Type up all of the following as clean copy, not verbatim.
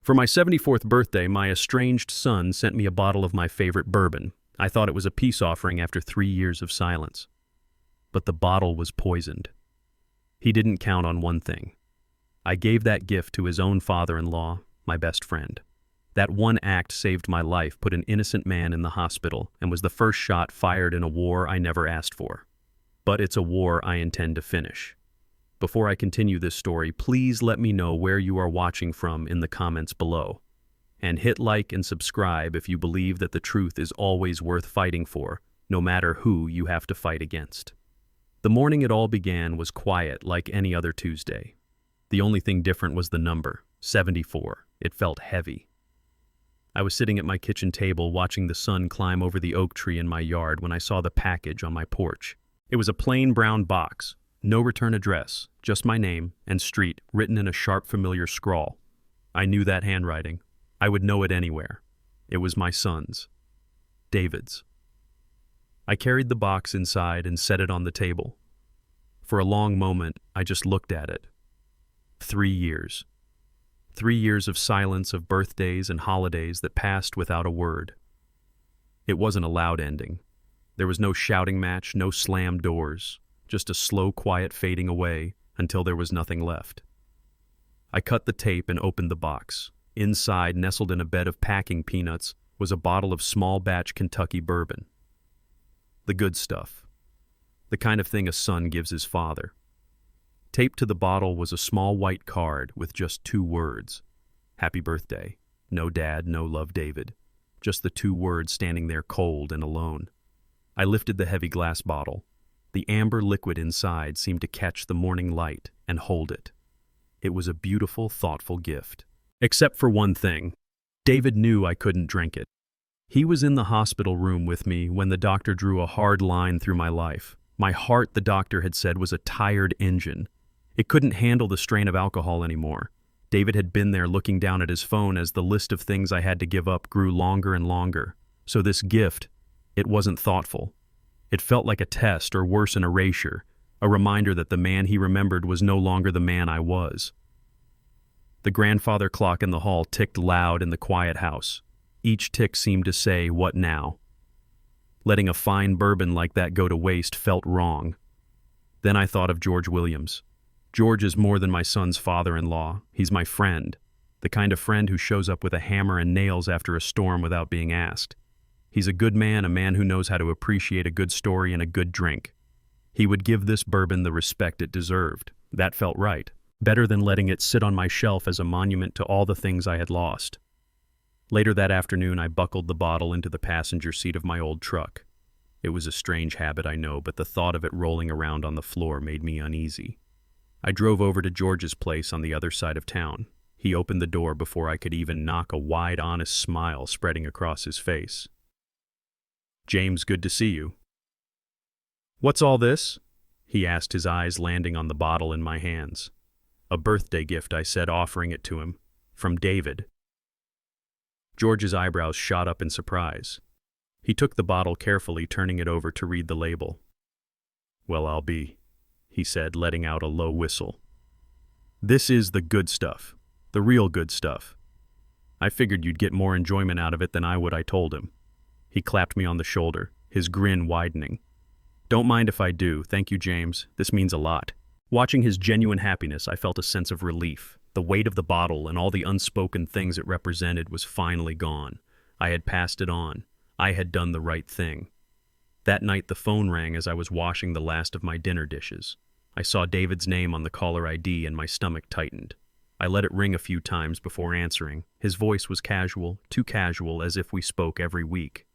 For my 74th birthday, my estranged son sent me a bottle of my favorite bourbon. I thought it was a peace offering after 3 years of silence. But the bottle was poisoned. He didn't count on one thing. I gave that gift to his own father-in-law, my best friend. That one act saved my life, put an innocent man in the hospital, and was the first shot fired in a war I never asked for. But it's a war I intend to finish. Before I continue this story, please let me know where you are watching from in the comments below. And hit like and subscribe if you believe that the truth is always worth fighting for, no matter who you have to fight against. The morning it all began was quiet like any other Tuesday. The only thing different was the number, 74. It felt heavy. I was sitting at my kitchen table watching the sun climb over the oak tree in my yard when I saw the package on my porch. It was a plain brown box, no return address, just my name and street written in a sharp, familiar scrawl. I knew that handwriting. I would know it anywhere. It was my son's. David's. I carried the box inside and set it on the table. For a long moment, I just looked at it. 3 years. 3 years of silence, of birthdays and holidays that passed without a word. It wasn't a loud ending. There was no shouting match, no slammed doors, just a slow, quiet fading away until there was nothing left. I cut the tape and opened the box. Inside, nestled in a bed of packing peanuts, was a bottle of small-batch Kentucky bourbon. The good stuff. The kind of thing a son gives his father. Taped to the bottle was a small white card with just 2 words. Happy birthday. No dad, no love, David. Just the 2 words standing there cold and alone. I lifted the heavy glass bottle. The amber liquid inside seemed to catch the morning light and hold it. It was a beautiful, thoughtful gift. Except for one thing. David knew I couldn't drink it. He was in the hospital room with me when the doctor drew a hard line through my life. My heart, the doctor had said, was a tired engine. It couldn't handle the strain of alcohol anymore. David had been there looking down at his phone as the list of things I had to give up grew longer and longer. So this gift, it wasn't thoughtful. It felt like a test, or worse, an erasure, a reminder that the man he remembered was no longer the man I was. The grandfather clock in the hall ticked loud in the quiet house. Each tick seemed to say, "What now?" Letting a fine bourbon like that go to waste felt wrong. Then I thought of George Williams. George is more than my son's father-in-law. He's my friend, the kind of friend who shows up with a hammer and nails after a storm without being asked. He's a good man, a man who knows how to appreciate a good story and a good drink. He would give this bourbon the respect it deserved. That felt right. Better than letting it sit on my shelf as a monument to all the things I had lost. Later that afternoon, I buckled the bottle into the passenger seat of my old truck. It was a strange habit, I know, but the thought of it rolling around on the floor made me uneasy. I drove over to George's place on the other side of town. He opened the door before I could even knock, a wide, honest smile spreading across his face. "James, good to see you." "What's all this?" he asked, his eyes landing on the bottle in my hands. "A birthday gift," I said, offering it to him. "From David." George's eyebrows shot up in surprise. He took the bottle carefully, turning it over to read the label. "Well, I'll be," he said, letting out a low whistle. "This is the good stuff, the real good stuff. I figured you'd get more enjoyment out of it than I would," I told him. He clapped me on the shoulder, his grin widening. "Don't mind if I do. Thank you, James. This means a lot." Watching his genuine happiness, I felt a sense of relief. The weight of the bottle and all the unspoken things it represented was finally gone. I had passed it on. I had done the right thing. That night the phone rang as I was washing the last of my dinner dishes. I saw David's name on the caller ID and my stomach tightened. I let it ring a few times before answering. His voice was casual, too casual, as if we spoke every week.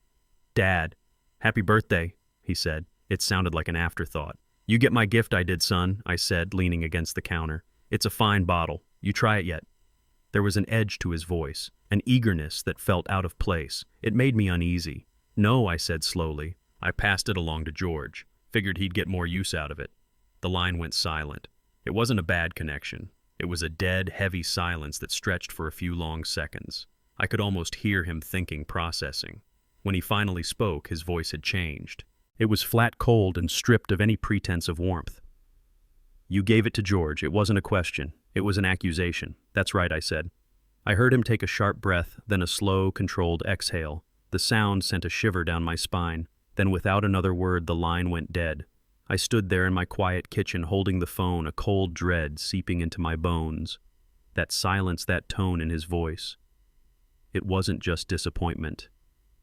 "Dad, happy birthday," he said. It sounded like an afterthought. "You get my gift I did, son," I said, leaning against the counter. "It's a fine bottle. You try it yet?" There was an edge to his voice, an eagerness that felt out of place. It made me uneasy. "No," I said slowly. I passed it along to George. Figured he'd get more use out of it. The line went silent. It wasn't a bad connection. It was a dead, heavy silence that stretched for a few long seconds. I could almost hear him thinking, processing. When he finally spoke, his voice had changed. It was flat cold and stripped of any pretense of warmth. "You gave it to George. It wasn't a question. It was an accusation." "That's right," I said. I heard him take a sharp breath, then a slow, controlled exhale. The sound sent a shiver down my spine. Then without another word, the line went dead. I stood there in my quiet kitchen holding the phone, a cold dread seeping into my bones. That silence, that tone in his voice. It wasn't just disappointment.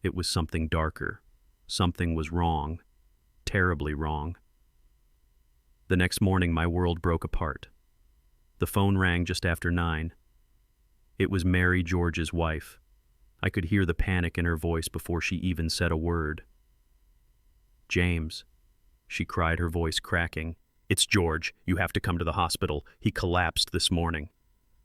It was something darker. Something was wrong. Terribly wrong. The next morning, my world broke apart. The phone rang just after 9. It was Mary George's wife. I could hear the panic in her voice before she even said a word. "James," she cried, her voice cracking. "It's George. You have to come to the hospital. He collapsed this morning."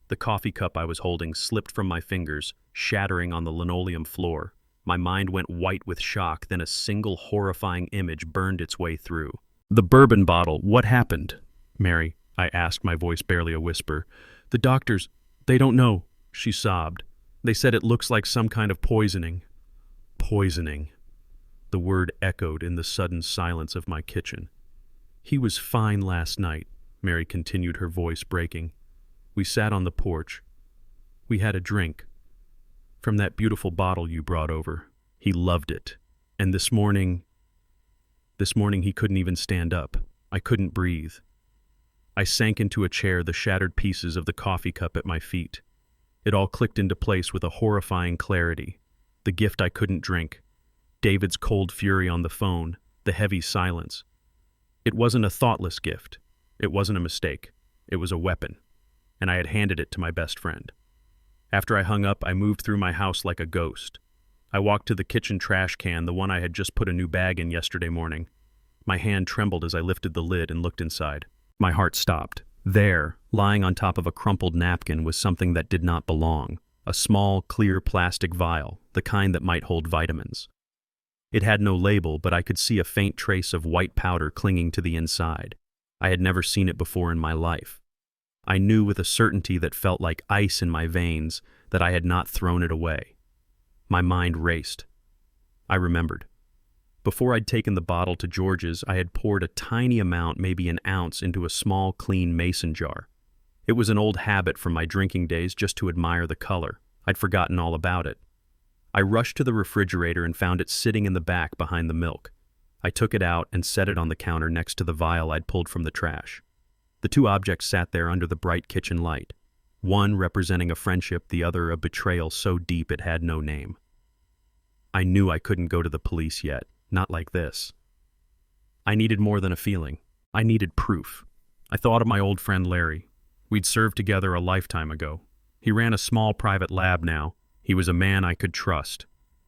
The coffee cup I was holding slipped from my fingers, shattering on the linoleum floor. My mind went white with shock, then a single horrifying image burned its way through. "The bourbon bottle, what happened?" "Mary," I asked, my voice barely a whisper. "The doctors, they don't know," she sobbed. "They said it looks like some kind of poisoning." Poisoning. The word echoed in the sudden silence of my kitchen. "He was fine last night," Mary continued, her voice breaking. "We sat on the porch. We had a drink. From that beautiful bottle you brought over. He loved it. And this morning he couldn't even stand up. I couldn't breathe." I sank into a chair, the shattered pieces of the coffee cup at my feet. It all clicked into place with a horrifying clarity. The gift I couldn't drink. David's cold fury on the phone. The heavy silence. It wasn't a thoughtless gift. It wasn't a mistake. It was a weapon. And I had handed it to my best friend. After I hung up, I moved through my house like a ghost. I walked to the kitchen trash can, the one I had just put a new bag in yesterday morning. My hand trembled as I lifted the lid and looked inside. My heart stopped. There, lying on top of a crumpled napkin, was something that did not belong. A small, clear plastic vial, the kind that might hold vitamins. It had no label, but I could see a faint trace of white powder clinging to the inside. I had never seen it before in my life. I knew with a certainty that felt like ice in my veins that I had not thrown it away. My mind raced. I remembered. Before I'd taken the bottle to George's, I had poured a tiny amount, maybe an ounce, into a small, clean mason jar. It was an old habit from my drinking days just to admire the color. I'd forgotten all about it. I rushed to the refrigerator and found it sitting in the back behind the milk. I took it out and set it on the counter next to the vial I'd pulled from the trash. The two objects sat there under the bright kitchen light, one representing a friendship, the other a betrayal so deep it had no name. I knew I couldn't go to the police yet, not like this. I needed more than a feeling. I needed proof. I thought of my old friend Larry. We'd served together a lifetime ago. He ran a small private lab now. He was a man I could trust.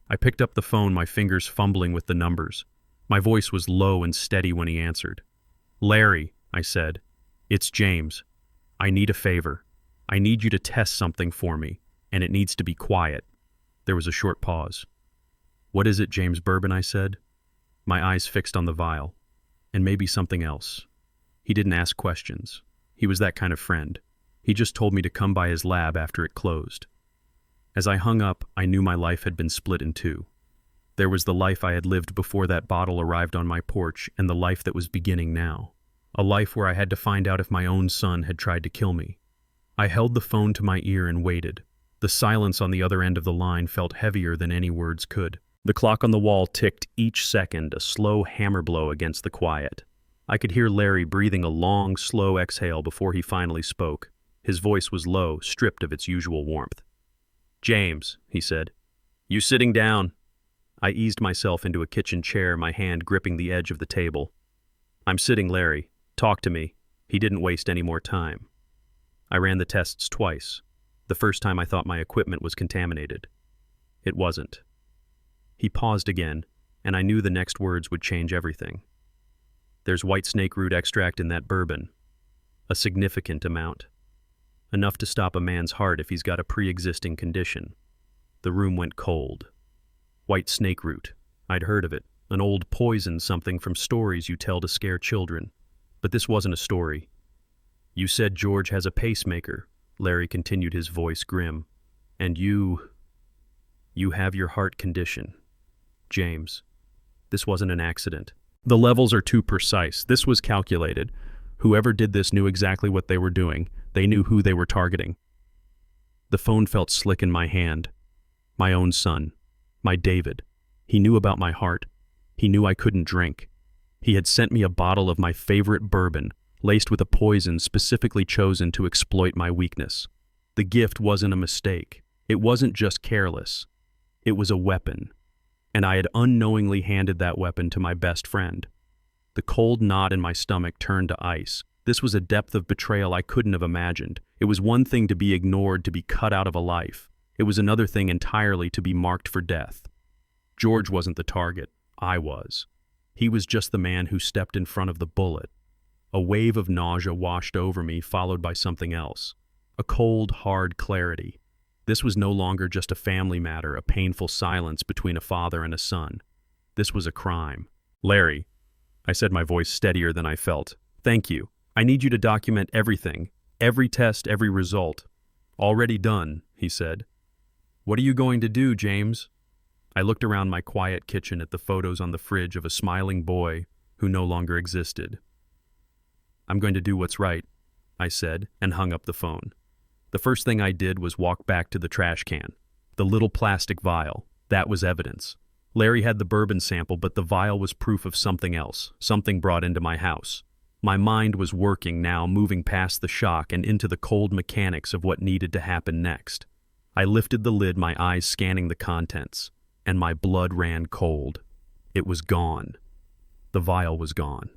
I picked up the phone, my fingers fumbling with the numbers. My voice was low and steady when he answered. "Larry," I said, "it's James. I need a favor. I need you to test something for me, and it needs to be quiet." There was a short pause. "What is it, James Bourbon?" I said. My eyes fixed on the vial. And maybe something else. He didn't ask questions. He was that kind of friend. He just told me to come by his lab after it closed. As I hung up, I knew my life had been split in two. There was the life I had lived before that bottle arrived on my porch, and the life that was beginning now. A life where I had to find out if my own son had tried to kill me. I held the phone to my ear and waited. The silence on the other end of the line felt heavier than any words could. The clock on the wall ticked each second, a slow hammer blow against the quiet. I could hear Larry breathing a long, slow exhale before he finally spoke. His voice was low, stripped of its usual warmth. "James," he said, "you sitting down?" I eased myself into a kitchen chair, my hand gripping the edge of the table. "I'm sitting, Larry. Talk to me." He didn't waste any more time. I ran the tests twice. The first time I thought my equipment was contaminated. It wasn't. He paused again, and I knew the next words would change everything. "There's white snake root extract in that bourbon. A significant amount. Enough to stop a man's heart if he's got a pre-existing condition." The room went cold. White snake root. I'd heard of it. An old poison, something from stories you tell to scare children. But this wasn't a story. "You said George has a pacemaker," Larry continued, his voice grim. "And you have your heart condition. James, this wasn't an accident. The levels are too precise. This was calculated. Whoever did this knew exactly what they were doing. They knew who they were targeting." The phone felt slick in my hand. My own son. My David. He knew about my heart. He knew I couldn't drink. He had sent me a bottle of my favorite bourbon, laced with a poison specifically chosen to exploit my weakness. The gift wasn't a mistake. It wasn't just careless. It was a weapon. And I had unknowingly handed that weapon to my best friend. The cold knot in my stomach turned to ice. This was a depth of betrayal I couldn't have imagined. It was one thing to be ignored, to be cut out of a life. It was another thing entirely to be marked for death. George wasn't the target. I was. He was just the man who stepped in front of the bullet. A wave of nausea washed over me, followed by something else. A cold, hard clarity. This was no longer just a family matter, a painful silence between a father and a son. This was a crime. "Larry," I said, my voice steadier than I felt. "Thank you. I need you to document everything. Every test, every result." "Already done," he said. "What are you going to do, James?" I looked around my quiet kitchen at the photos on the fridge of a smiling boy who no longer existed. "I'm going to do what's right," I said, and hung up the phone. The first thing I did was walk back to the trash can. The little plastic vial. That was evidence. Larry had the bourbon sample, but the vial was proof of something else, something brought into my house. My mind was working now, moving past the shock and into the cold mechanics of what needed to happen next. I lifted the lid, my eyes scanning the contents, and my blood ran cold. It was gone. The vial was gone.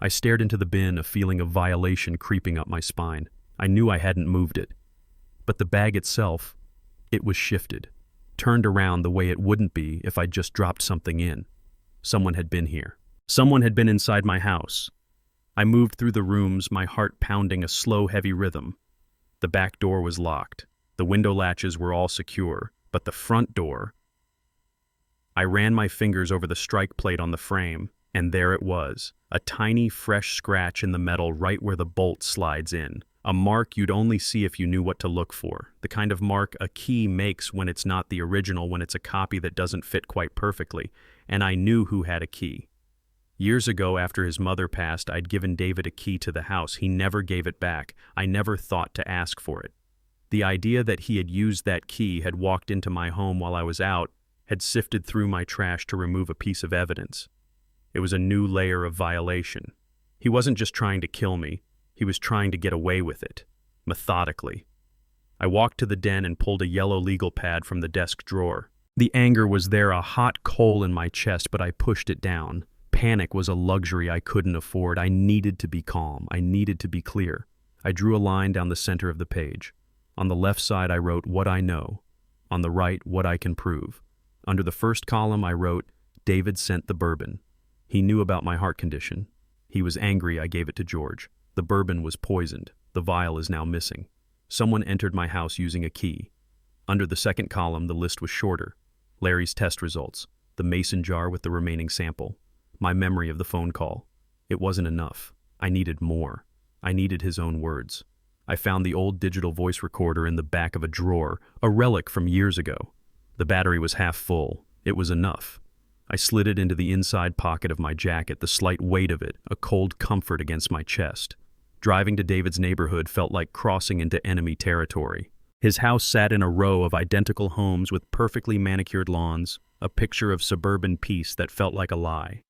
I stared into the bin, a feeling of violation creeping up my spine. I knew I hadn't moved it. But the bag itself, it was shifted, turned around the way it wouldn't be if I'd just dropped something in. Someone had been here. Someone had been inside my house. I moved through the rooms, my heart pounding a slow, heavy rhythm. The back door was locked. The window latches were all secure, but the front door... I ran my fingers over the strike plate on the frame, and there it was, a tiny, fresh scratch in the metal right where the bolt slides in. A mark you'd only see if you knew what to look for, the kind of mark a key makes when it's not the original, when it's a copy that doesn't fit quite perfectly, and I knew who had a key. Years ago, after his mother passed, I'd given David a key to the house. He never gave it back. I never thought to ask for it. The idea that he had used that key, had walked into my home while I was out, had sifted through my trash to remove a piece of evidence. It was a new layer of violation. He wasn't just trying to kill me. He was trying to get away with it, methodically. I walked to the den and pulled a yellow legal pad from the desk drawer. The anger was there, a hot coal in my chest, but I pushed it down. Panic was a luxury I couldn't afford. I needed to be calm. I needed to be clear. I drew a line down the center of the page. On the left side, I wrote what I know. On the right, what I can prove. Under the first column, I wrote, David sent the bourbon. He knew about my heart condition. He was angry I gave it to George. The bourbon was poisoned. The vial is now missing. Someone entered my house using a key. Under the second column, the list was shorter. Larry's test results. The mason jar with the remaining sample. My memory of the phone call. It wasn't enough. I needed more. I needed his own words. I found the old digital voice recorder in the back of a drawer, a relic from years ago. The battery was half full. It was enough. I slid it into the inside pocket of my jacket, the slight weight of it, a cold comfort against my chest. Driving to David's neighborhood felt like crossing into enemy territory. His house sat in a row of identical homes with perfectly manicured lawns, a picture of suburban peace that felt like a lie.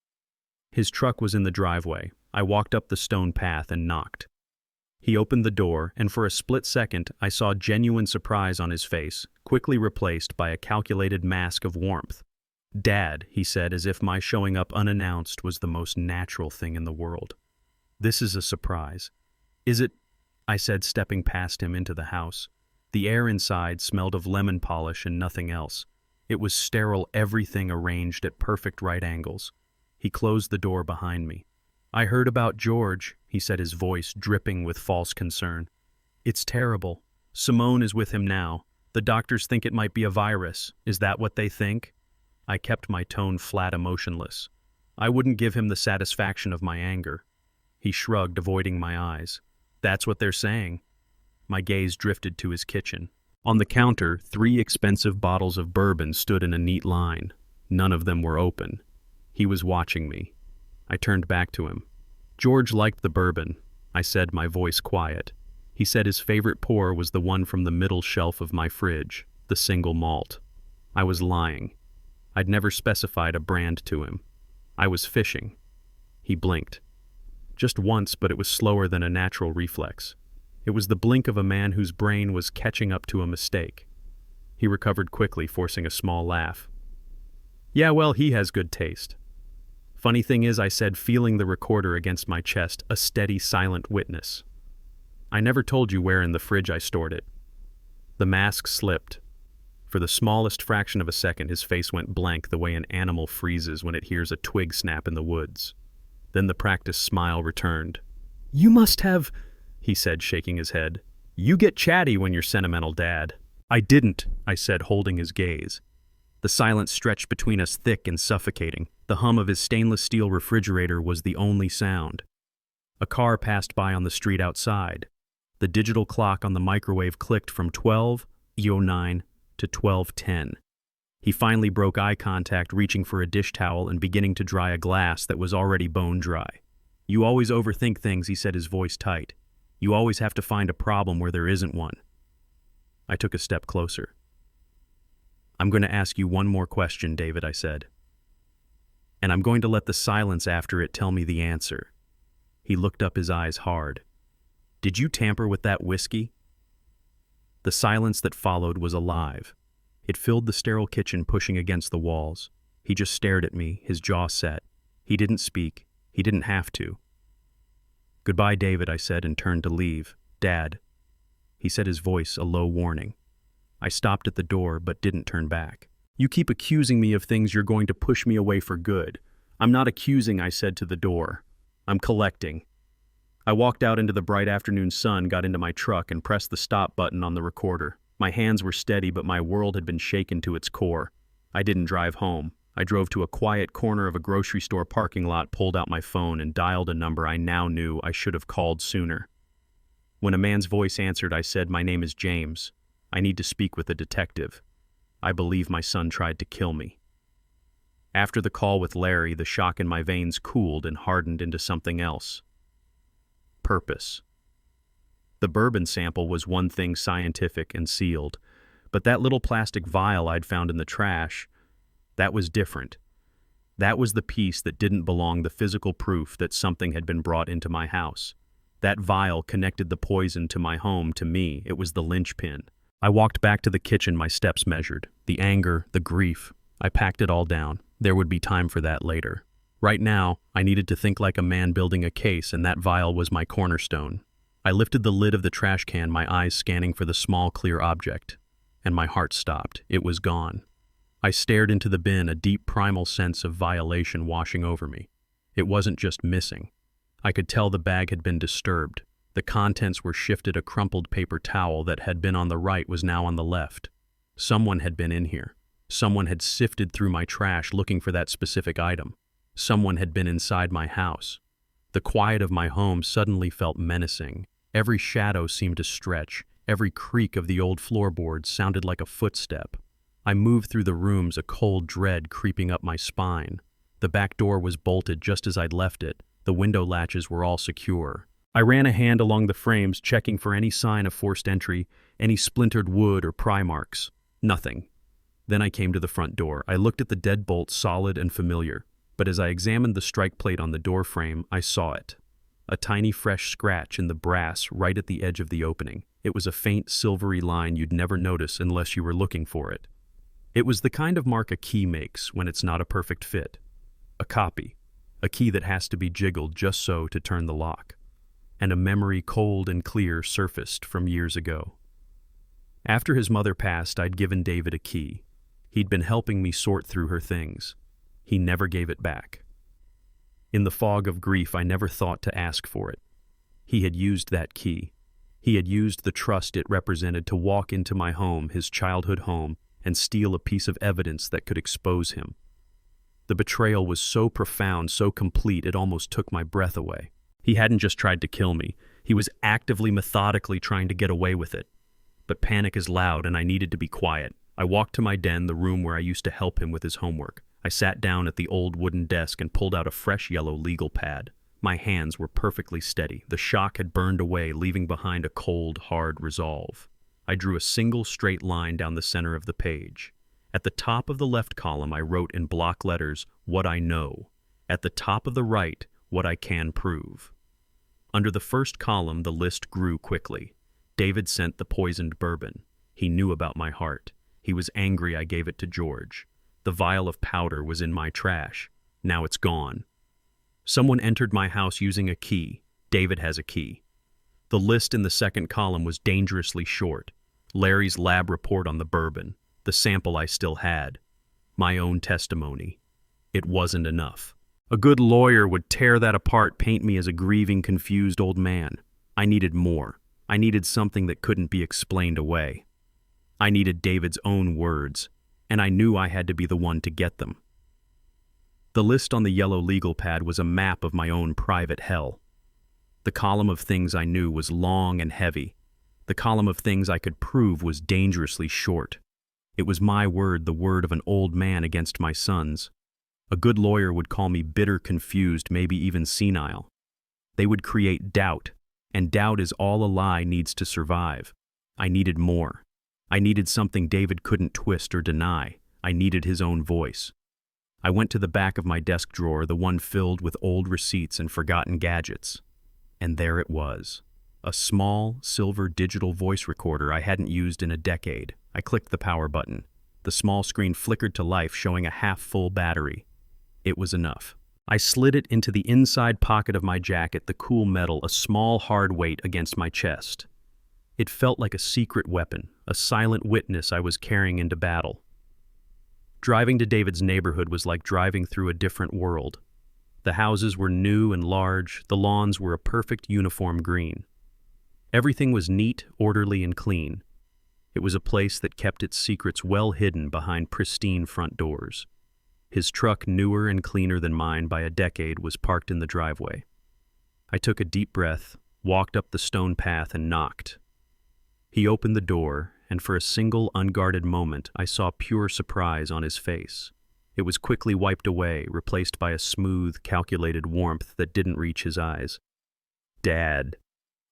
His truck was in the driveway. I walked up the stone path and knocked. He opened the door, and for a split second, I saw genuine surprise on his face, quickly replaced by a calculated mask of warmth. "Dad," he said, as if my showing up unannounced was the most natural thing in the world. "This is a surprise." "Is it?" I said, stepping past him into the house. The air inside smelled of lemon polish and nothing else. It was sterile, everything arranged at perfect right angles. He closed the door behind me. "I heard about George," he said, his voice dripping with false concern. "It's terrible. Simone is with him now. The doctors think it might be a virus. Is that what they think?" I kept my tone flat, emotionless. I wouldn't give him the satisfaction of my anger. He shrugged, avoiding my eyes. "That's what they're saying." My gaze drifted to his kitchen. On the counter, 3 expensive bottles of bourbon stood in a neat line. None of them were open. He was watching me. I turned back to him. "George liked the bourbon," I said, my voice quiet. He said his favorite pour was the one from the middle shelf of my fridge, the single malt. I was lying. I'd never specified a brand to him. I was fishing. He blinked. Just once, but it was slower than a natural reflex. It was the blink of a man whose brain was catching up to a mistake. He recovered quickly, forcing a small laugh. Yeah, well, he has good taste. Funny thing is, I said, feeling the recorder against my chest, a steady, silent witness. I never told you where in the fridge I stored it. The mask slipped. For the smallest fraction of a second, his face went blank the way an animal freezes when it hears a twig snap in the woods. Then the practiced smile returned. You must have, he said, shaking his head. You get chatty when you're sentimental, Dad. I didn't, I said, holding his gaze. The silence stretched between us thick and suffocating. The hum of his stainless steel refrigerator was the only sound. A car passed by on the street outside. The digital clock on the microwave clicked from 12:09 to 12:10. He finally broke eye contact, reaching for a dish towel and beginning to dry a glass that was already bone dry. You always overthink things, he said, his voice tight. You always have to find a problem where there isn't one. I took a step closer. I'm going to ask you one more question, David, I said. And I'm going to let the silence after it tell me the answer. He looked up, his eyes hard. Did you tamper with that whiskey? The silence that followed was alive. It filled the sterile kitchen, pushing against the walls. He just stared at me, his jaw set. He didn't speak. He didn't have to. Goodbye, David, I said, and turned to leave. Dad. He said, his voice a low warning. I stopped at the door, but didn't turn back. You keep accusing me of things you're going to push me away for good. I'm not accusing, I said to the door. I'm collecting. I walked out into the bright afternoon sun, got into my truck, and pressed the stop button on the recorder. My hands were steady, but my world had been shaken to its core. I didn't drive home. I drove to a quiet corner of a grocery store parking lot, pulled out my phone, and dialed a number I now knew I should have called sooner. When a man's voice answered, I said, My name is James. I need to speak with a detective. I believe my son tried to kill me. After the call with Larry, the shock in my veins cooled and hardened into something else. Purpose. The bourbon sample was one thing, scientific and sealed, but that little plastic vial I'd found in the trash, that was different. That was the piece that didn't belong, the physical proof that something had been brought into my house. That vial connected the poison to my home, to me. It was the linchpin. I walked back to the kitchen, my steps measured. The anger, the grief. I packed it all down. There would be time for that later. Right now, I needed to think like a man building a case, and that vial was my cornerstone. I lifted the lid of the trash can, my eyes scanning for the small, clear object. And my heart stopped. It was gone. I stared into the bin, a deep primal sense of violation washing over me. It wasn't just missing. I could tell the bag had been disturbed. The contents were shifted. A crumpled paper towel that had been on the right was now on the left. Someone had been in here. Someone had sifted through my trash looking for that specific item. Someone had been inside my house. The quiet of my home suddenly felt menacing. Every shadow seemed to stretch. Every creak of the old floorboards sounded like a footstep. I moved through the rooms, a cold dread creeping up my spine. The back door was bolted just as I'd left it. The window latches were all secure. I ran a hand along the frames, checking for any sign of forced entry, any splintered wood or pry marks. Nothing. Then I came to the front door. I looked at the deadbolt, solid and familiar. But as I examined the strike plate on the door frame, I saw it. A tiny fresh scratch in the brass right at the edge of the opening. It was a faint silvery line you'd never notice unless you were looking for it. It was the kind of mark a key makes when it's not a perfect fit. A copy. A key that has to be jiggled just so to turn the lock. And a memory cold and clear surfaced from years ago. After his mother passed, I'd given David a key. He'd been helping me sort through her things. He never gave it back. In the fog of grief, I never thought to ask for it. He had used that key. He had used the trust it represented to walk into my home, his childhood home, and steal a piece of evidence that could expose him. The betrayal was so profound, so complete, it almost took my breath away. He hadn't just tried to kill me. He was actively, methodically trying to get away with it. But panic is loud, and I needed to be quiet. I walked to my den, the room where I used to help him with his homework. I sat down at the old wooden desk and pulled out a fresh yellow legal pad. My hands were perfectly steady. The shock had burned away, leaving behind a cold, hard resolve. I drew a single straight line down the center of the page. At the top of the left column, I wrote in block letters, "What I know." At the top of the right, "What I can prove." Under the first column, the list grew quickly. David sent the poisoned bourbon. He knew about my heart. He was angry I gave it to George. The vial of powder was in my trash. Now it's gone. Someone entered my house using a key. David has a key. The list in the second column was dangerously short. Larry's lab report on the bourbon, the sample I still had, my own testimony. It wasn't enough. A good lawyer would tear that apart, paint me as a grieving, confused old man. I needed more. I needed something that couldn't be explained away. I needed David's own words, and I knew I had to be the one to get them. The list on the yellow legal pad was a map of my own private hell. The column of things I knew was long and heavy. The column of things I could prove was dangerously short. It was my word, the word of an old man against my son's. A good lawyer would call me bitter, confused, maybe even senile. They would create doubt, and doubt is all a lie needs to survive. I needed more. I needed something David couldn't twist or deny. I needed his own voice. I went to the back of my desk drawer, the one filled with old receipts and forgotten gadgets. And there it was. A small, silver digital voice recorder I hadn't used in a decade. I clicked the power button. The small screen flickered to life, showing a half-full battery. It was enough. I slid it into the inside pocket of my jacket, the cool metal, a small hard weight against my chest. It felt like a secret weapon, a silent witness I was carrying into battle. Driving to David's neighborhood was like driving through a different world. The houses were new and large, the lawns were a perfect uniform green. Everything was neat, orderly, and clean. It was a place that kept its secrets well hidden behind pristine front doors. His truck, newer and cleaner than mine by a decade, was parked in the driveway. I took a deep breath, walked up the stone path, and knocked. He opened the door, and for a single unguarded moment, I saw pure surprise on his face. It was quickly wiped away, replaced by a smooth, calculated warmth that didn't reach his eyes. "Dad,"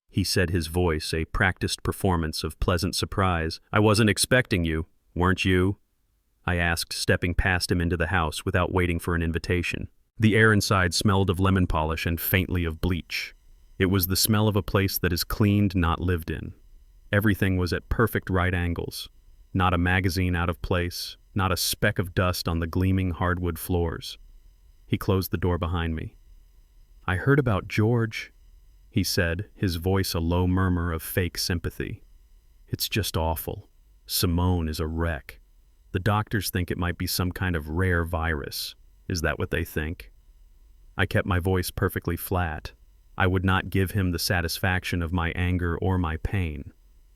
he said, his voice a practiced performance of pleasant surprise. "I wasn't expecting you, weren't you?" I asked, stepping past him into the house without waiting for an invitation. The air inside smelled of lemon polish and faintly of bleach. It was the smell of a place that is cleaned, not lived in. Everything was at perfect right angles. Not a magazine out of place, not a speck of dust on the gleaming hardwood floors. He closed the door behind me. "I heard about George," he said, his voice a low murmur of fake sympathy. "It's just awful. Simone is a wreck. The doctors think it might be some kind of rare virus. Is that what they think?" I kept my voice perfectly flat. I would not give him the satisfaction of my anger or my pain.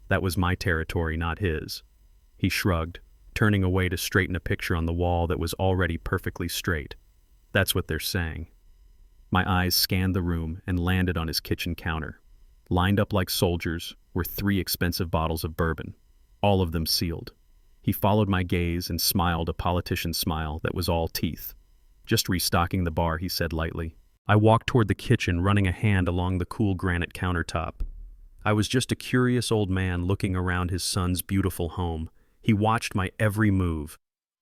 That was my territory, not his. He shrugged, turning away to straighten a picture on the wall that was already perfectly straight. "That's what they're saying." My eyes scanned the room and landed on his kitchen counter. Lined up like soldiers were 3 expensive bottles of bourbon, all of them sealed. He followed my gaze and smiled a politician's smile that was all teeth. "Just restocking the bar," he said lightly. I walked toward the kitchen, running a hand along the cool granite countertop. I was just a curious old man looking around his son's beautiful home. He watched my every move.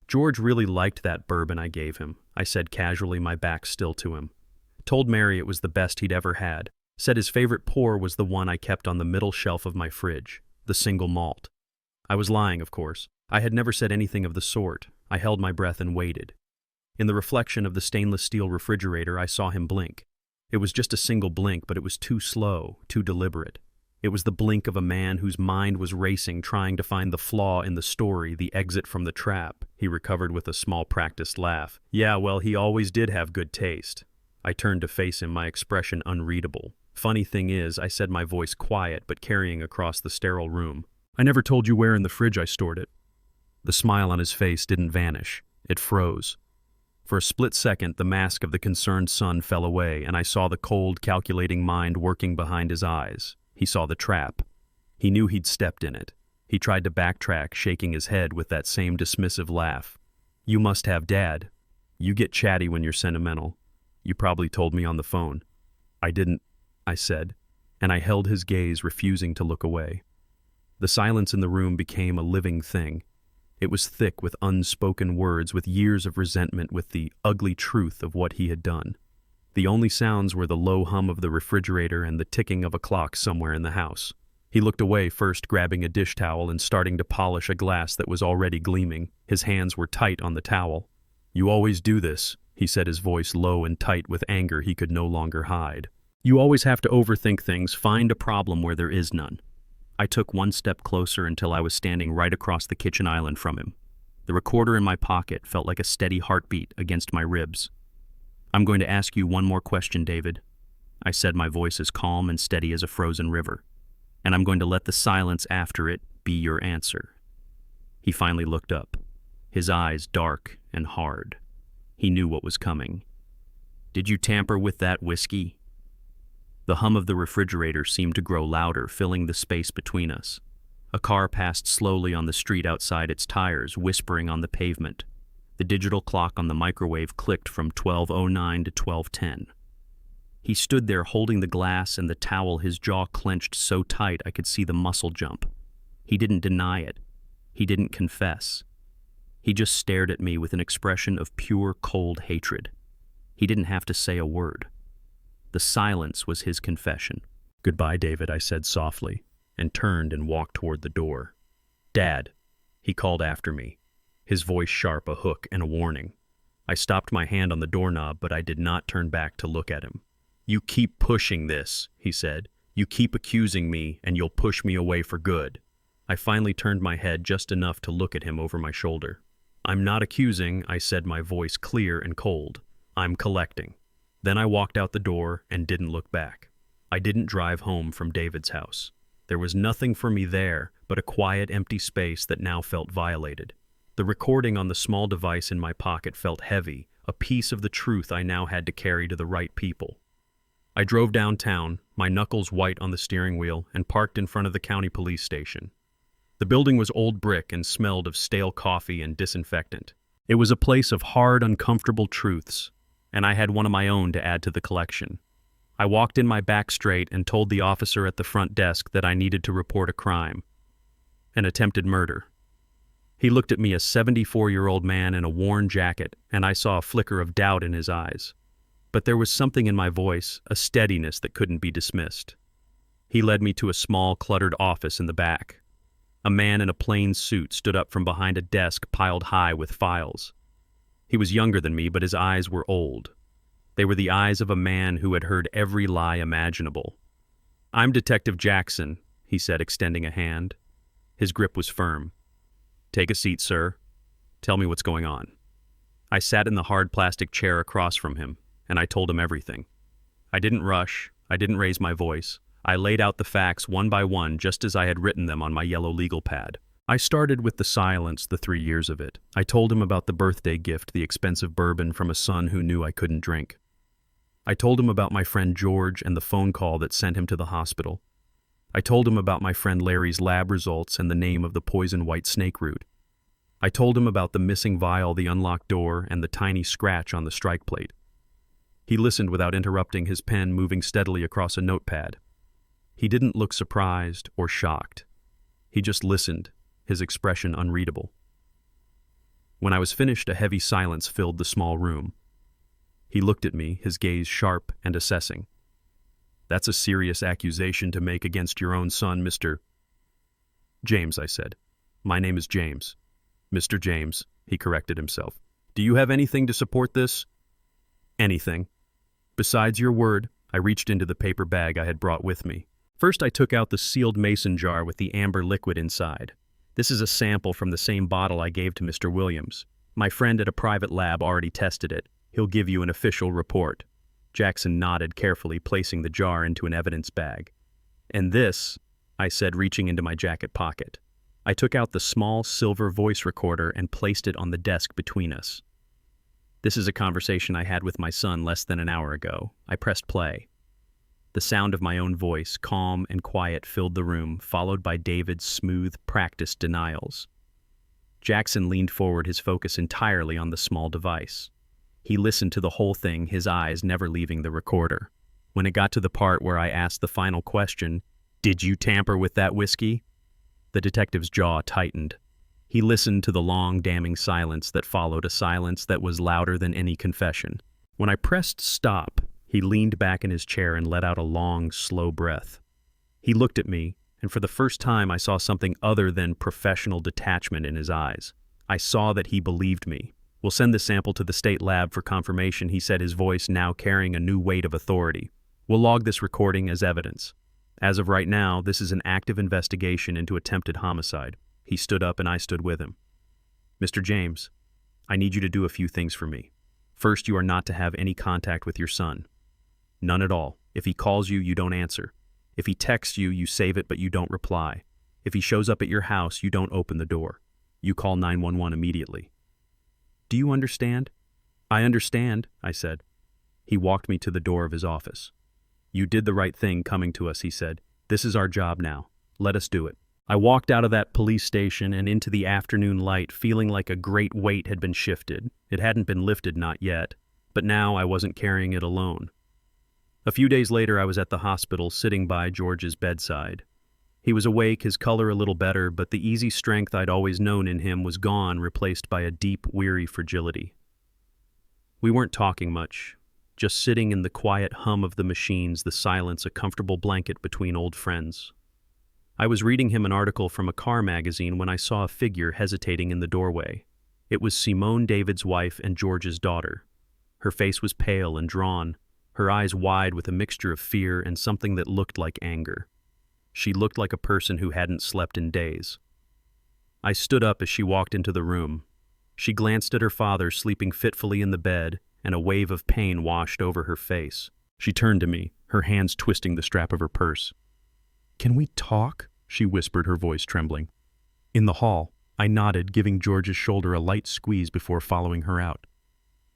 "George really liked that bourbon I gave him," I said casually, my back still to him. Told Mary it was the best he'd ever had. Said his favorite pour was the one I kept on the middle shelf of my fridge, the single malt. I was lying, of course. I had never said anything of the sort. I held my breath and waited. In the reflection of the stainless steel refrigerator, I saw him blink. It was just a single blink, but it was too slow, too deliberate. It was the blink of a man whose mind was racing, trying to find the flaw in the story, the exit from the trap. He recovered with a small practiced laugh. "Yeah, well, he always did have good taste." I turned to face him, my expression unreadable. "Funny thing is," I said, my voice quiet but carrying across the sterile room, "I never told you where in the fridge I stored it." The smile on his face didn't vanish. It froze. For a split second, the mask of the concerned son fell away, and I saw the cold, calculating mind working behind his eyes. He saw the trap. He knew he'd stepped in it. He tried to backtrack, shaking his head with that same dismissive laugh. "You must have Dad. You get chatty when you're sentimental. You probably told me on the phone." I didn't, I said, and I held his gaze, refusing to look away. The silence in the room became a living thing. It was thick with unspoken words, with years of resentment, with the ugly truth of what he had done. The only sounds were the low hum of the refrigerator and the ticking of a clock somewhere in the house. He looked away, first grabbing a dish towel and starting to polish a glass that was already gleaming. His hands were tight on the towel. "You always do this," he said, his voice low and tight with anger he could no longer hide. "You always have to overthink things, find a problem where there is none." I took one step closer until I was standing right across the kitchen island from him. The recorder in my pocket felt like a steady heartbeat against my ribs. "I'm going to ask you one more question, David," I said, my voice as calm and steady as a frozen river. "And I'm going to let the silence after it be your answer." He finally looked up, his eyes dark and hard. He knew what was coming. "Did you tamper with that whiskey?" The hum of the refrigerator seemed to grow louder, filling the space between us. A car passed slowly on the street outside, its tires whispering on the pavement. The digital clock on the microwave clicked from 12:09 to 12:10. He stood there holding the glass and the towel, his jaw clenched so tight I could see the muscle jump. He didn't deny it. He didn't confess. He just stared at me with an expression of pure, cold hatred. He didn't have to say a word. The silence was his confession. "Goodbye, David," I said softly, and turned and walked toward the door. "Dad," he called after me, his voice sharp, a hook and a warning. I stopped my hand on the doorknob, but I did not turn back to look at him. "You keep pushing this," he said. "You keep accusing me, and you'll push me away for good." I finally turned my head just enough to look at him over my shoulder. "I'm not accusing," I said, my voice clear and cold. "I'm collecting." Then I walked out the door and didn't look back. I didn't drive home from David's house. There was nothing for me there but a quiet, empty space that now felt violated. The recording on the small device in my pocket felt heavy, a piece of the truth I now had to carry to the right people. I drove downtown, my knuckles white on the steering wheel, and parked in front of the county police station. The building was old brick and smelled of stale coffee and disinfectant. It was a place of hard, uncomfortable truths, and I had one of my own to add to the collection. I walked in my back straight and told the officer at the front desk that I needed to report a crime, an attempted murder. He looked at me, a 74-year-old man in a worn jacket, and I saw a flicker of doubt in his eyes. But there was something in my voice, a steadiness that couldn't be dismissed. He led me to a small, cluttered office in the back. A man in a plain suit stood up from behind a desk piled high with files. He was younger than me, but his eyes were old. They were the eyes of a man who had heard every lie imaginable. "I'm Detective Jackson," he said, extending a hand. His grip was firm. "Take a seat, sir. Tell me what's going on." I sat in the hard plastic chair across from him, and I told him everything. I didn't rush. I didn't raise my voice. I laid out the facts one by one, just as I had written them on my yellow legal pad. I started with the silence, the 3 years of it. I told him about the birthday gift, the expensive bourbon from a son who knew I couldn't drink. I told him about my friend George and the phone call that sent him to the hospital. I told him about my friend Larry's lab results and the name of the poison white snake root. I told him about the missing vial, the unlocked door, and the tiny scratch on the strike plate. He listened without interrupting, his pen moving steadily across a notepad. He didn't look surprised or shocked. He just listened, his expression unreadable. When I was finished, a heavy silence filled the small room. He looked at me, his gaze sharp and assessing. "That's a serious accusation to make against your own son, Mr. James," I said. "My name is James." "Mr. James," he corrected himself. "Do you have anything to support this?" "Anything. Besides your word." I reached into the paper bag I had brought with me. First, I took out the sealed mason jar with the amber liquid inside. "This is a sample from the same bottle I gave to Mr. Williams. My friend at a private lab already tested it. He'll give you an official report." Jackson nodded carefully, placing the jar into an evidence bag. "And this," I said, reaching into my jacket pocket. I took out the small silver voice recorder and placed it on the desk between us. "This is a conversation I had with my son less than an hour ago." I pressed play. The sound of my own voice, calm and quiet, filled the room, followed by David's smooth, practiced denials. Jackson leaned forward, his focus entirely on the small device. He listened to the whole thing, his eyes never leaving the recorder. When it got to the part where I asked the final question, "Did you tamper with that whiskey?" the detective's jaw tightened. He listened to the long, damning silence that followed, a silence that was louder than any confession. When I pressed stop, he leaned back in his chair and let out a long, slow breath. He looked at me, and for the first time I saw something other than professional detachment in his eyes. I saw that he believed me. "We'll send the sample to the state lab for confirmation," he said, his voice now carrying a new weight of authority. "We'll log this recording as evidence. As of right now, this is an active investigation into attempted homicide." He stood up and I stood with him. "Mr. James, I need you to do a few things for me. First, you are not to have any contact with your son. None at all. If he calls you, you don't answer. If he texts you, you save it but you don't reply. If he shows up at your house, you don't open the door. You call 911 immediately. Do you understand?" "I understand," I said. He walked me to the door of his office. "You did the right thing coming to us," he said. "This is our job now. Let us do it." I walked out of that police station and into the afternoon light, feeling like a great weight had been shifted. It hadn't been lifted, not yet, but now I wasn't carrying it alone. A few days later, I was at the hospital, sitting by George's bedside. He was awake, his color a little better, but the easy strength I'd always known in him was gone, replaced by a deep, weary fragility. We weren't talking much, just sitting in the quiet hum of the machines, the silence, a comfortable blanket between old friends. I was reading him an article from a car magazine when I saw a figure hesitating in the doorway. It was Simone David's wife and George's daughter. Her face was pale and drawn, her eyes wide with a mixture of fear and something that looked like anger. She looked like a person who hadn't slept in days. I stood up as she walked into the room. She glanced at her father sleeping fitfully in the bed, and a wave of pain washed over her face. She turned to me, her hands twisting the strap of her purse. "Can we talk?" she whispered, her voice trembling. In the hall, I nodded, giving George's shoulder a light squeeze before following her out.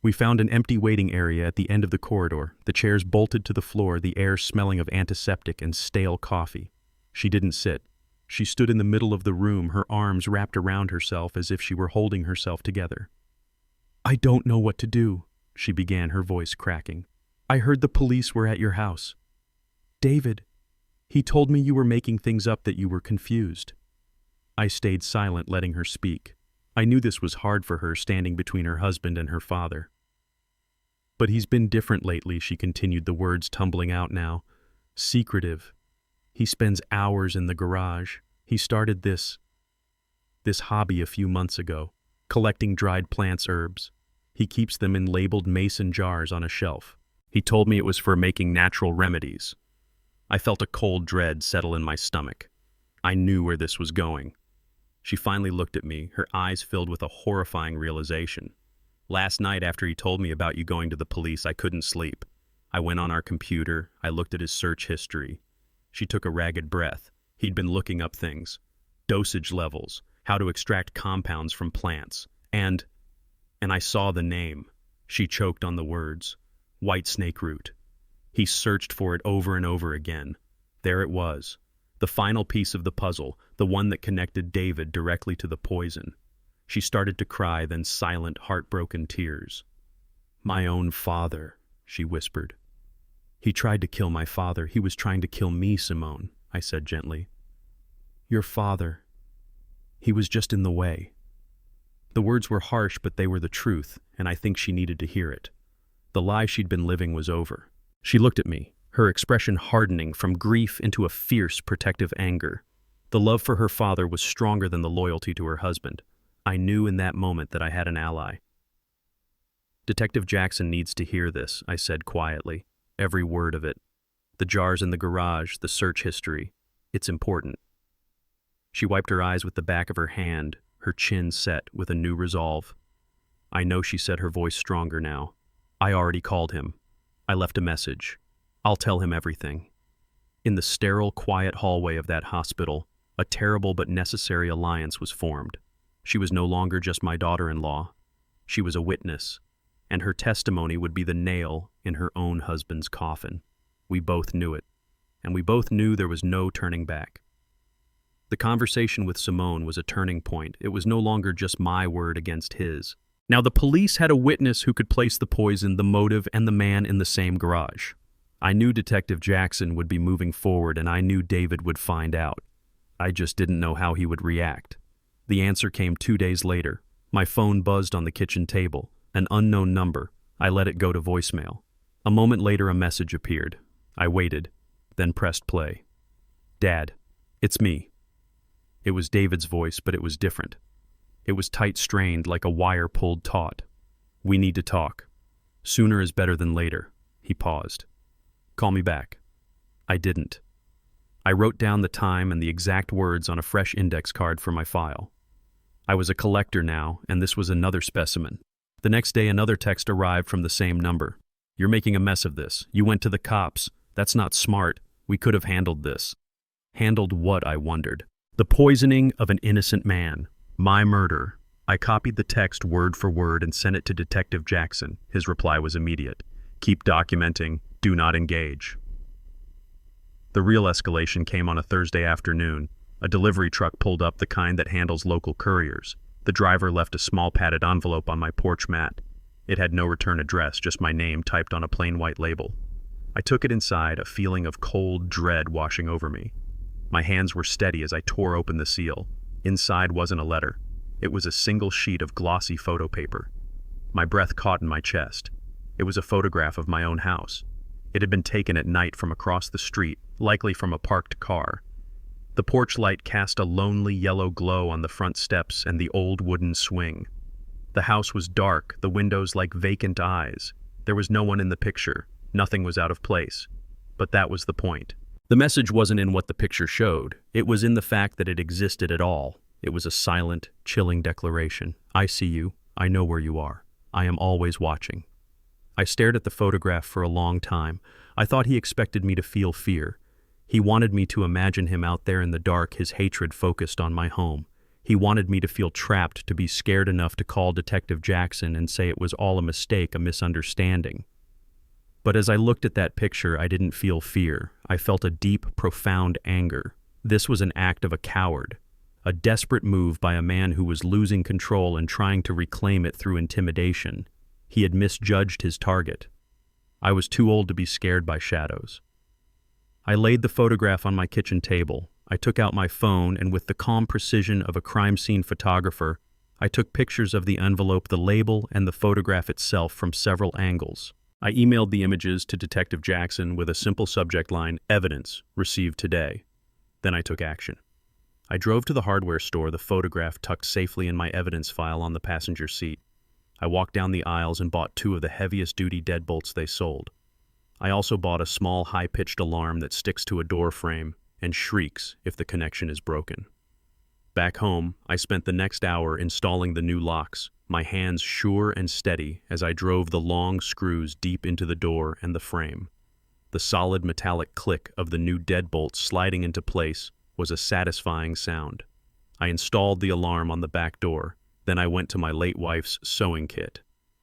We found an empty waiting area at the end of the corridor, the chairs bolted to the floor, the air smelling of antiseptic and stale coffee. She didn't sit. She stood in the middle of the room, her arms wrapped around herself as if she were holding herself together. "I don't know what to do," she began, her voice cracking. "I heard the police were at your house. David, he told me you were making things up, that you were confused." I stayed silent, letting her speak. I knew this was hard for her, standing between her husband and her father. "But he's been different lately," she continued, the words tumbling out now. "Secretive. He spends hours in the garage. He started this hobby a few months ago, collecting dried plants, herbs. He keeps them in labeled mason jars on a shelf. He told me it was for making natural remedies." I felt a cold dread settle in my stomach. I knew where this was going. She finally looked at me, her eyes filled with a horrifying realization. "Last night, after he told me about you going to the police, I couldn't sleep. I went on our computer, I looked at his search history." She took a ragged breath. He'd been looking up things. Dosage levels, how to extract compounds from plants, and I saw the name. She choked on the words. White snake root. He searched for it over and over again. There it was. The final piece of the puzzle, the one that connected David directly to the poison. She started to cry, then silent, heartbroken tears. "My own father," she whispered. "He tried to kill my father. He was trying to kill me, Simone," I said gently. "Your father. He was just in the way." The words were harsh, but they were the truth, and I think she needed to hear it. The lie she'd been living was over. She looked at me, her expression hardening from grief into a fierce, protective anger. The love for her father was stronger than the loyalty to her husband. I knew in that moment that I had an ally. "Detective Jackson needs to hear this," I said quietly. "Every word of it. The jars in the garage, the search history. It's important." She wiped her eyes with the back of her hand, her chin set with a new resolve. "I know," she said, her voice stronger now. "I already called him. I left a message. I'll tell him everything." In the sterile, quiet hallway of that hospital, a terrible but necessary alliance was formed. She was no longer just my daughter-in-law. She was a witness, and her testimony would be the nail in her own husband's coffin. We both knew it, and we both knew there was no turning back. The conversation with Simone was a turning point. It was no longer just my word against his. Now the police had a witness who could place the poison, the motive, and the man in the same garage. I knew Detective Jackson would be moving forward, and I knew David would find out. I just didn't know how he would react. The answer came 2 days later. My phone buzzed on the kitchen table. An unknown number. I let it go to voicemail. A moment later, a message appeared. I waited, then pressed play. "Dad, it's me." It was David's voice, but it was different. It was tight-strained, like a wire pulled taut. "We need to talk. Sooner is better than later." He paused. "Call me back." I didn't. I wrote down the time and the exact words on a fresh index card for my file. I was a collector now, and this was another specimen. The next day, another text arrived from the same number. "You're making a mess of this. You went to the cops. That's not smart. We could have handled this." Handled what, I wondered. The poisoning of an innocent man. My murder. I copied the text word for word and sent it to Detective Jackson. His reply was immediate. "Keep documenting. Do not engage." The real escalation came on a Thursday afternoon. A delivery truck pulled up, the kind that handles local couriers. The driver left a small padded envelope on my porch mat. It had no return address, just my name typed on a plain white label. I took it inside, a feeling of cold dread washing over me. My hands were steady as I tore open the seal. Inside wasn't a letter. It was a single sheet of glossy photo paper. My breath caught in my chest. It was a photograph of my own house. It had been taken at night from across the street, likely from a parked car. The porch light cast a lonely yellow glow on the front steps and the old wooden swing. The house was dark, the windows like vacant eyes. There was no one in the picture. Nothing was out of place. But that was the point. The message wasn't in what the picture showed. It was in the fact that it existed at all. It was a silent, chilling declaration. "I see you. I know where you are. I am always watching." I stared at the photograph for a long time. I thought he expected me to feel fear. He wanted me to imagine him out there in the dark, his hatred focused on my home. He wanted me to feel trapped, to be scared enough to call Detective Jackson and say it was all a mistake, a misunderstanding. But as I looked at that picture, I didn't feel fear. I felt a deep, profound anger. This was an act of a coward, a desperate move by a man who was losing control and trying to reclaim it through intimidation. He had misjudged his target. I was too old to be scared by shadows. I laid the photograph on my kitchen table. I took out my phone, and with the calm precision of a crime scene photographer, I took pictures of the envelope, the label, and the photograph itself from several angles. I emailed the images to Detective Jackson with a simple subject line, "Evidence, received today." Then I took action. I drove to the hardware store, the photograph tucked safely in my evidence file on the passenger seat. I walked down the aisles and bought 2 of the heaviest-duty deadbolts they sold. I also bought a small, high-pitched alarm that sticks to a door frame and shrieks if the connection is broken. Back home, I spent the next hour installing the new locks, my hands sure and steady as I drove the long screws deep into the door and the frame. The solid metallic click of the new deadbolt sliding into place was a satisfying sound. I installed the alarm on the back door. Then I went to my late wife's sewing kit.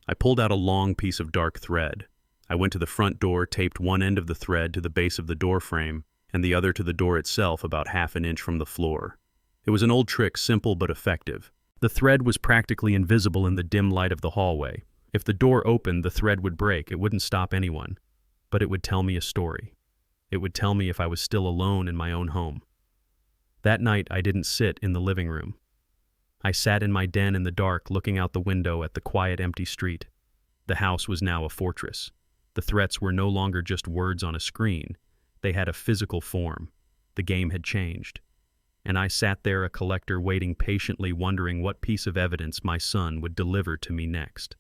I pulled out a long piece of dark thread. I went to the front door, taped one end of the thread to the base of the door frame and the other to the door itself about half an inch from the floor. It was an old trick, simple but effective. The thread was practically invisible in the dim light of the hallway. If the door opened, the thread would break. It wouldn't stop anyone, but it would tell me a story. It would tell me if I was still alone in my own home. That night, I didn't sit in the living room. I sat in my den in the dark, looking out the window at the quiet, empty street. The house was now a fortress. The threats were no longer just words on a screen. They had a physical form. The game had changed. And I sat there, a collector, waiting patiently, wondering what piece of evidence my son would deliver to me next.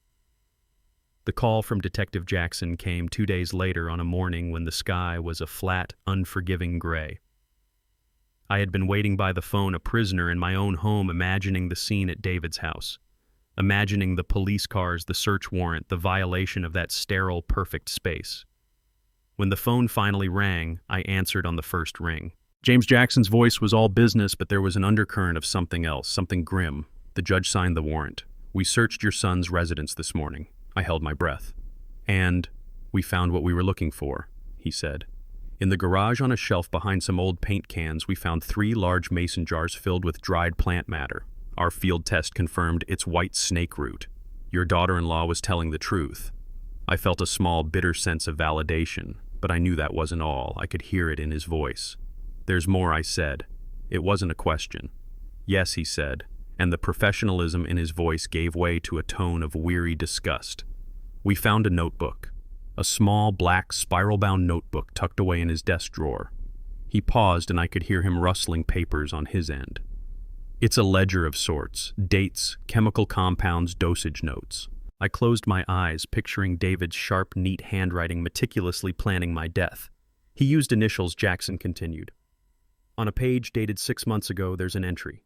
The call from Detective Jackson came 2 days later on a morning when the sky was a flat, unforgiving gray. I had been waiting by the phone, a prisoner in my own home, imagining the scene at David's house, imagining the police cars, the search warrant, the violation of that sterile, perfect space. When the phone finally rang, I answered on the first ring. James Jackson's voice was all business, but there was an undercurrent of something else, something grim. The judge signed the warrant. "We searched your son's residence this morning." I held my breath. "And we found what we were looking for," he said. "In the garage on a shelf behind some old paint cans, we found 3 large mason jars filled with dried plant matter. Our field test confirmed it's white snake root. Your daughter-in-law was telling the truth." I felt a small, bitter sense of validation. But I knew that wasn't all. I could hear it in his voice. "There's more," I said. It wasn't a question. "Yes," he said, and the professionalism in his voice gave way to a tone of weary disgust. "We found a notebook. A small, black, spiral-bound notebook tucked away in his desk drawer." He paused, and I could hear him rustling papers on his end. "It's a ledger of sorts, dates, chemical compounds, dosage notes." I closed my eyes, picturing David's sharp, neat handwriting meticulously planning my death. "He used initials," Jackson continued. "On a page dated 6 months ago, there's an entry.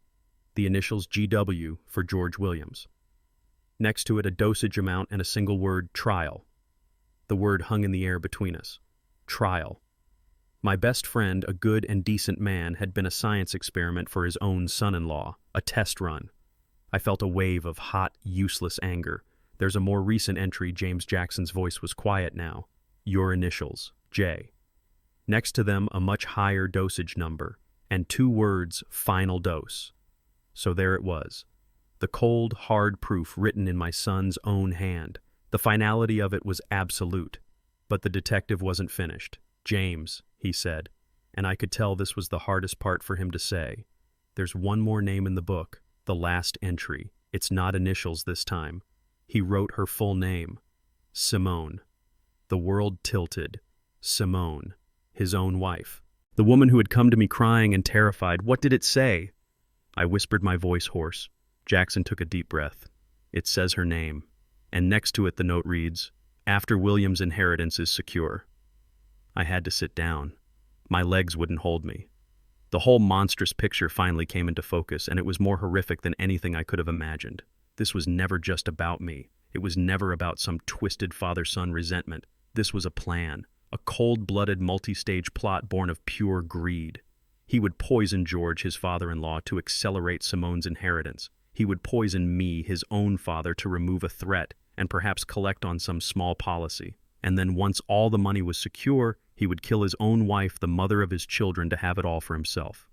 The initials GW for George Williams. Next to it, a dosage amount and a single word, trial. The word hung in the air between us. Trial. My best friend, a good and decent man, had been a science experiment for his own son-in-law, a test run. I felt a wave of hot, useless anger. "There's a more recent entry." James Jackson's voice was quiet now. "Your initials, J. Next to them, a much higher dosage number, and 2 words, final dose." So there it was. The cold, hard proof written in my son's own hand. The finality of it was absolute. But the detective wasn't finished. "James," he said, and I could tell this was the hardest part for him to say. "There's one more name in the book, the last entry. It's not initials this time." He wrote her full name. Simone. The world tilted. Simone. His own wife. The woman who had come to me crying and terrified. What did it say? I whispered, my voice hoarse. Jackson took a deep breath. "It says her name. And next to it the note reads, 'After William's inheritance is secure.'" I had to sit down. My legs wouldn't hold me. The whole monstrous picture finally came into focus, and it was more horrific than anything I could have imagined. This was never just about me. It was never about some twisted father-son resentment. This was a plan, a cold-blooded multi-stage plot born of pure greed. He would poison George, his father-in-law, to accelerate Simone's inheritance. He would poison me, his own father, to remove a threat and perhaps collect on some small policy. And then once all the money was secure, he would kill his own wife, the mother of his children, to have it all for himself.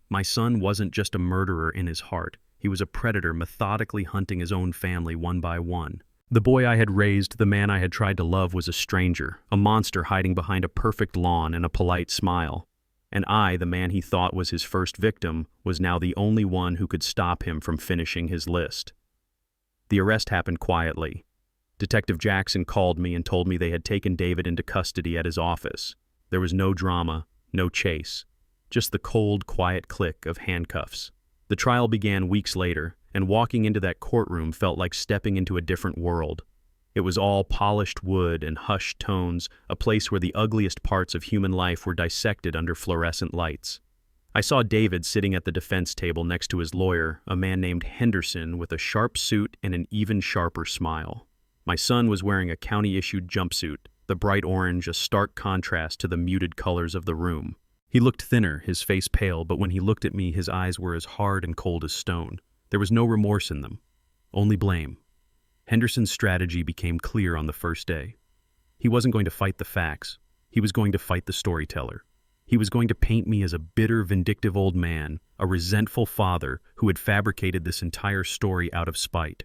My son wasn't just a murderer in his heart. He was a predator methodically hunting his own family one by one. The boy I had raised, the man I had tried to love, was a stranger, a monster hiding behind a perfect lawn and a polite smile. And I, the man he thought was his first victim, was now the only one who could stop him from finishing his list. The arrest happened quietly. Detective Jackson called me and told me they had taken David into custody at his office. There was no drama, no chase, just the cold, quiet click of handcuffs. The trial began weeks later, and walking into that courtroom felt like stepping into a different world. It was all polished wood and hushed tones, a place where the ugliest parts of human life were dissected under fluorescent lights. I saw David sitting at the defense table next to his lawyer, a man named Henderson with a sharp suit and an even sharper smile. My son was wearing a county-issued jumpsuit, the bright orange a stark contrast to the muted colors of the room. He looked thinner, his face pale, but when he looked at me, his eyes were as hard and cold as stone. There was no remorse in them, only blame. Henderson's strategy became clear on the first day. He wasn't going to fight the facts. He was going to fight the storyteller. He was going to paint me as a bitter, vindictive old man, a resentful father who had fabricated this entire story out of spite.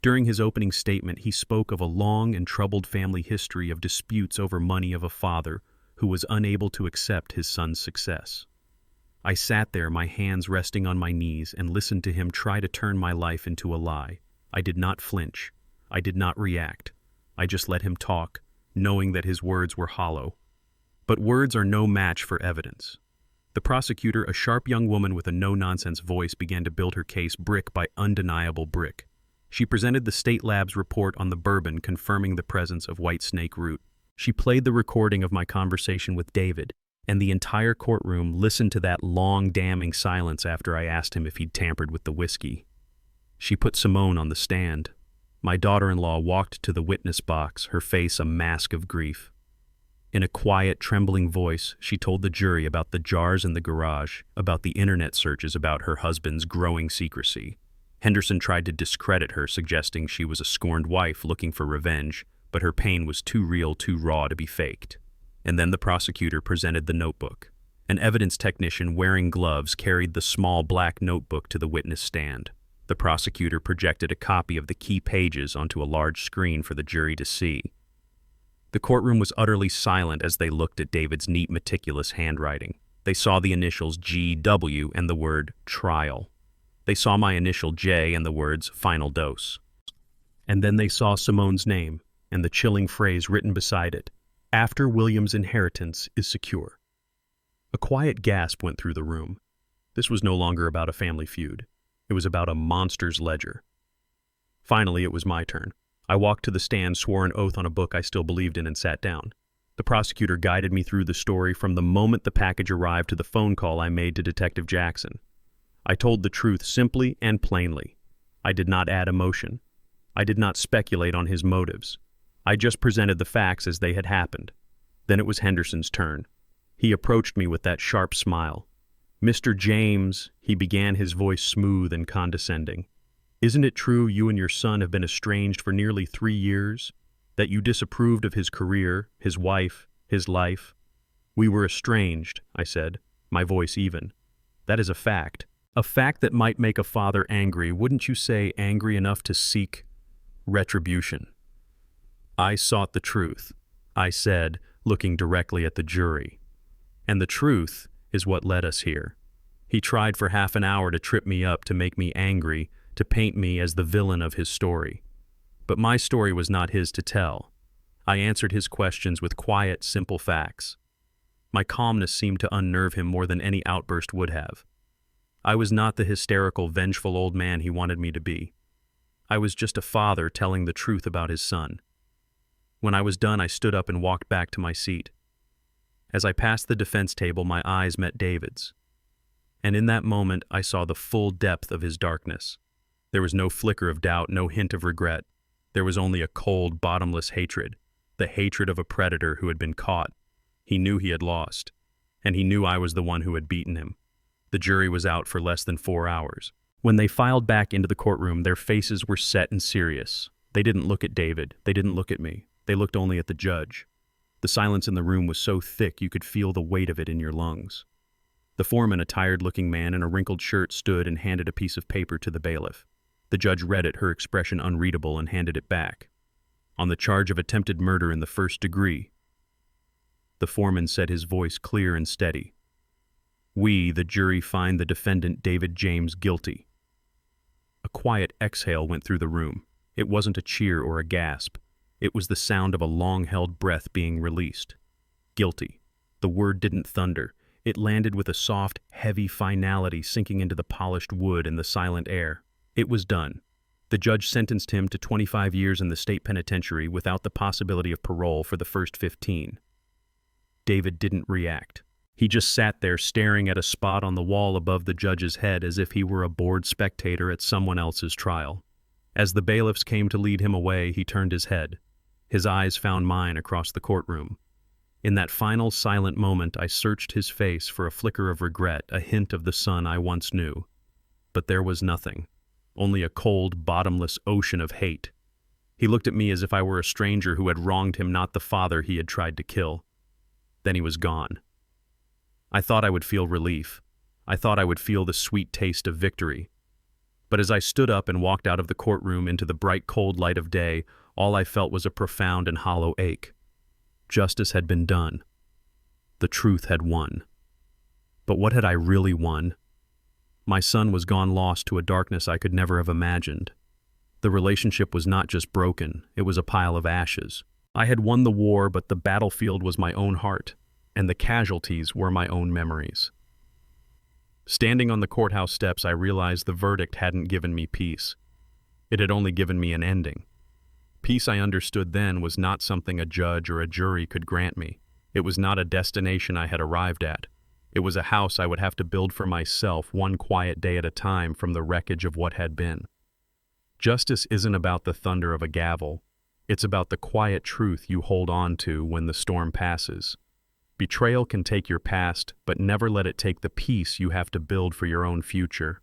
During his opening statement, he spoke of a long and troubled family history of disputes over money of a father who was unable to accept his son's success. I sat there, my hands resting on my knees, and listened to him try to turn my life into a lie. I did not flinch. I did not react. I just let him talk, knowing that his words were hollow. But words are no match for evidence. The prosecutor, a sharp young woman with a no-nonsense voice, began to build her case brick by undeniable brick. She presented the state lab's report on the bourbon confirming the presence of white snake root. She played the recording of my conversation with David, and the entire courtroom listened to that long, damning silence after I asked him if he'd tampered with the whiskey. She put Simone on the stand. My daughter-in-law walked to the witness box, her face a mask of grief. In a quiet, trembling voice, she told the jury about the jars in the garage, about the internet searches about her husband's growing secrecy. Henderson tried to discredit her, suggesting she was a scorned wife looking for revenge, but her pain was too real, too raw to be faked. And then the prosecutor presented the notebook. An evidence technician wearing gloves carried the small black notebook to the witness stand. The prosecutor projected a copy of the key pages onto a large screen for the jury to see. The courtroom was utterly silent as they looked at David's neat, meticulous handwriting. They saw the initials GW and the word trial. They saw my initial J and the words final dose. And then they saw Simone's name and the chilling phrase written beside it, after William's inheritance is secure. A quiet gasp went through the room. This was no longer about a family feud. It was about a monster's ledger. Finally, it was my turn. I walked to the stand, swore an oath on a book I still believed in, and sat down. The prosecutor guided me through the story from the moment the package arrived to the phone call I made to Detective Jackson. I told the truth simply and plainly. I did not add emotion. I did not speculate on his motives. I just presented the facts as they had happened. Then it was Henderson's turn. He approached me with that sharp smile. "Mr. James," he began, his voice smooth and condescending. "Isn't it true you and your son have been estranged for nearly 3 years? That you disapproved of his career, his wife, his life?" "We were estranged," I said, my voice even. "That is a fact. A fact that might make a father angry, wouldn't you say angry enough to seek retribution?" "I sought the truth," I said, looking directly at the jury. "And the truth is what led us here. He tried for half an hour to trip me up, to make me angry, to paint me as the villain of his story. But my story was not his to tell. I answered his questions with quiet, simple facts. My calmness seemed to unnerve him more than any outburst would have. I was not the hysterical, vengeful old man he wanted me to be. I was just a father telling the truth about his son. When I was done, I stood up and walked back to my seat. As I passed the defense table, my eyes met David's. And in that moment, I saw the full depth of his darkness. There was no flicker of doubt, no hint of regret. There was only a cold, bottomless hatred, the hatred of a predator who had been caught. He knew he had lost, and he knew I was the one who had beaten him. The jury was out for less than 4 hours. When they filed back into the courtroom, their faces were set and serious. They didn't look at David. They didn't look at me. They looked only at the judge. The silence in the room was so thick you could feel the weight of it in your lungs. The foreman, a tired-looking man in a wrinkled shirt, stood and handed a piece of paper to the bailiff. The judge read it, her expression unreadable, and handed it back. "On the charge of attempted murder in the 1st degree." The foreman said, his voice clear and steady. "We, the jury, find the defendant David James guilty." A quiet exhale went through the room. It wasn't a cheer or a gasp. It was the sound of a long-held breath being released. Guilty. The word didn't thunder. It landed with a soft, heavy finality sinking into the polished wood and the silent air. It was done. The judge sentenced him to 25 years in the state penitentiary without the possibility of parole for the first 15. David didn't react. He just sat there staring at a spot on the wall above the judge's head as if he were a bored spectator at someone else's trial. As the bailiffs came to lead him away, he turned his head. His eyes found mine across the courtroom. In that final silent moment, I searched his face for a flicker of regret, a hint of the son I once knew. But there was nothing. Only a cold, bottomless ocean of hate. He looked at me as if I were a stranger who had wronged him, not the father he had tried to kill. Then he was gone. I thought I would feel relief. I thought I would feel the sweet taste of victory. But as I stood up and walked out of the courtroom into the bright, cold light of day, all I felt was a profound and hollow ache. Justice had been done. The truth had won. But what had I really won? My son was gone, lost to a darkness I could never have imagined. The relationship was not just broken, it was a pile of ashes. I had won the war, but the battlefield was my own heart, and the casualties were my own memories. Standing on the courthouse steps, I realized the verdict hadn't given me peace. It had only given me an ending. Peace, I understood then, was not something a judge or a jury could grant me. It was not a destination I had arrived at. It was a house I would have to build for myself, one quiet day at a time, from the wreckage of what had been. Justice isn't about the thunder of a gavel. It's about the quiet truth you hold on to when the storm passes. Betrayal can take your past, but never let it take the peace you have to build for your own future.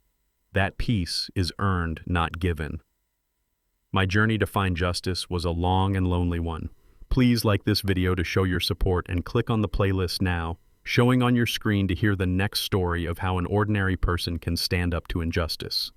That peace is earned, not given. My journey to find justice was a long and lonely one. Please like this video to show your support and click on the playlist now, showing on your screen, to hear the next story of how an ordinary person can stand up to injustice.